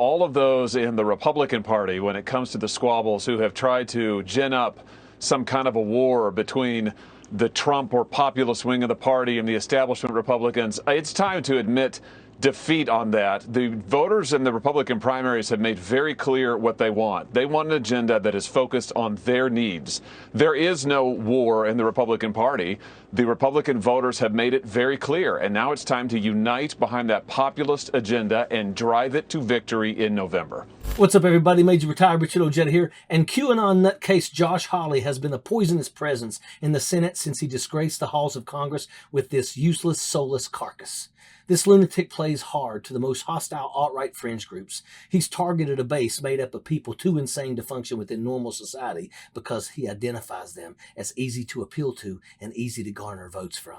all of those in the Republican Party, when it comes to the squabbles, who have tried to gin up some kind of a war between the Trump or populist wing of the party and the establishment Republicans, it's time to admit defeat on that. The voters in the Republican primaries have made very clear what they want. They want an agenda that is focused on their needs. There is no war in the Republican Party. The Republican voters have made it very clear, and now it's time to unite behind that populist agenda and drive it to victory in November. What's up, everybody? Major Retired Richard Ojeda here, and QAnon nutcase Josh Hawley has been a poisonous presence in the Senate since he disgraced the halls of Congress with this useless, soulless carcass. This lunatic plays hard to the most hostile alt-right fringe groups. He's targeted a base made up of people too insane to function within normal society because he identifies them as easy to appeal to and easy to garner votes from.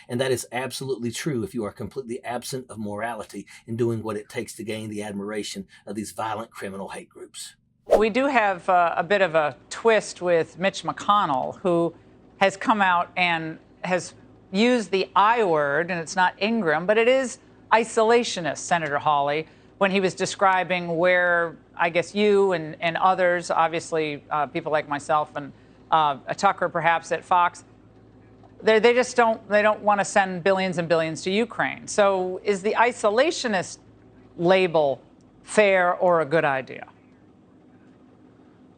And that is absolutely true if you are completely absent of morality in doing what it takes to gain the admiration of these violent criminal hate groups. We do have a bit of a twist with Mitch McConnell, who has come out and has used the I word, and it's not Ingraham, but it is isolationist, Senator Hawley, when he was describing where, I guess, you and others, obviously people like myself and Tucker perhaps at Fox, they just don't want to send billions and billions to Ukraine. So is the isolationist label fair or a good idea?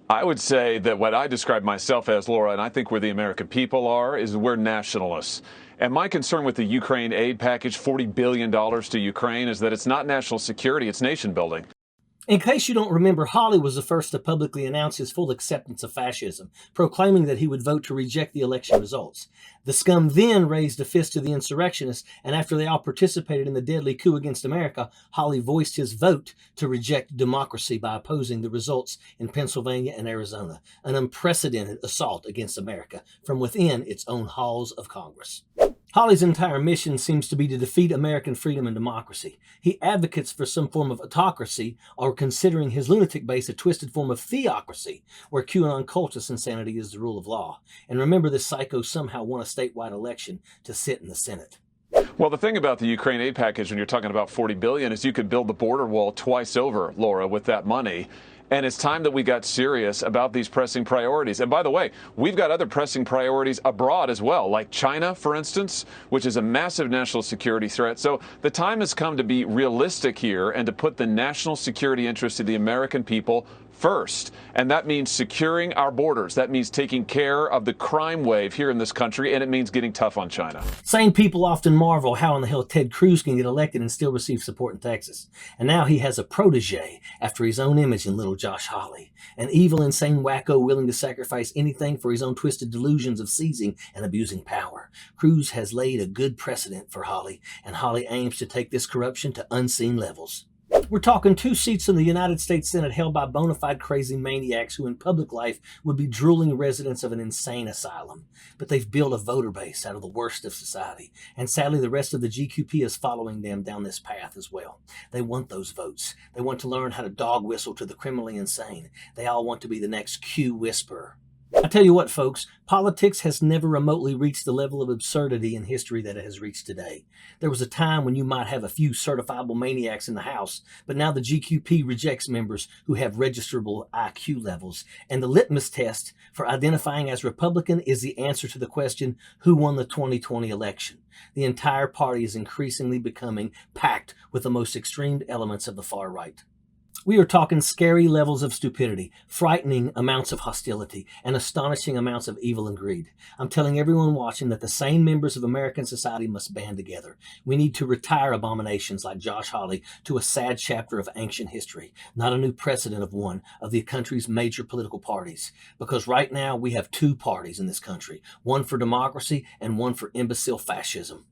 I would say that what I describe myself as, Laura, and I think where the American people are, is we're nationalists. And my concern with the Ukraine aid package, $40 billion to Ukraine, is that it's not national security, it's nation building. In case you don't remember, Hawley was the first to publicly announce his full acceptance of fascism, proclaiming that he would vote to reject the election results. The scum then raised a fist to the insurrectionists, and after they all participated in the deadly coup against America, Hawley voiced his vote to reject democracy by opposing the results in Pennsylvania and Arizona, an unprecedented assault against America from within its own halls of Congress. Hawley's entire mission seems to be to defeat American freedom and democracy. He advocates for some form of autocracy, or considering his lunatic base a twisted form of theocracy, where QAnon cultist insanity is the rule of law. And remember, this psycho somehow won a statewide election to sit in the Senate. Well, the thing about the Ukraine aid package, when you're talking about $40 billion, is you could build the border wall twice over, Laura, with that money. And it's time that we got serious about these pressing priorities. And by the way, we've got other pressing priorities abroad as well, like China, for instance, which is a massive national security threat. So the time has come to be realistic here and to put the national security interests of the American people first. And that means securing our borders. That means taking care of the crime wave here in this country, and it means getting tough on China. Sane people often marvel how in the hell Ted Cruz can get elected and still receive support in Texas. And now he has a protege after his own image in little Josh Hawley, an evil, insane wacko willing to sacrifice anything for his own twisted delusions of seizing and abusing power. Cruz has laid a good precedent for Hawley, and Hawley aims to take this corruption to unseen levels. We're talking 2 seats in the United States Senate held by bona fide crazy maniacs who in public life would be drooling residents of an insane asylum. But they've built a voter base out of the worst of society. And sadly, the rest of the GQP is following them down this path as well. They want those votes. They want to learn how to dog whistle to the criminally insane. They all want to be the next Q whisperer. I tell you what, folks, politics has never remotely reached the level of absurdity in history that it has reached today. There was a time when you might have a few certifiable maniacs in the House, but now the GQP rejects members who have registrable IQ levels. And the litmus test for identifying as Republican is the answer to the question, who won the 2020 election? The entire party is increasingly becoming packed with the most extreme elements of the far right. We are talking scary levels of stupidity, frightening amounts of hostility, and astonishing amounts of evil and greed. I'm telling everyone watching that the sane members of American society must band together. We need to retire abominations like Josh Hawley to a sad chapter of ancient history, not a new precedent of one of the country's major political parties. Because right now we have 2 parties in this country, one for democracy and one for imbecile fascism.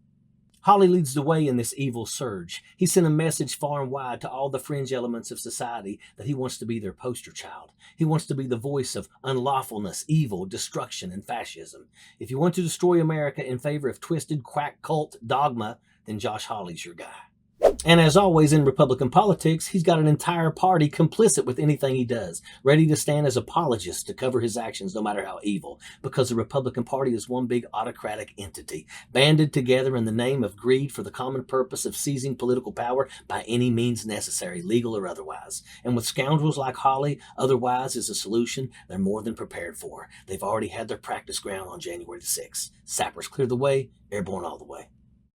Hawley leads the way in this evil surge. He sent a message far and wide to all the fringe elements of society that he wants to be their poster child. He wants to be the voice of unlawfulness, evil, destruction, and fascism. If you want to destroy America in favor of twisted quack cult dogma, then Josh Hawley's your guy. And as always in Republican politics, he's got an entire party complicit with anything he does, ready to stand as apologists to cover his actions no matter how evil, because the Republican Party is one big autocratic entity, banded together in the name of greed for the common purpose of seizing political power by any means necessary, legal or otherwise. And with scoundrels like Hawley, otherwise is a solution they're more than prepared for. They've already had their practice ground on January the 6th. Sappers clear the way, airborne all the way.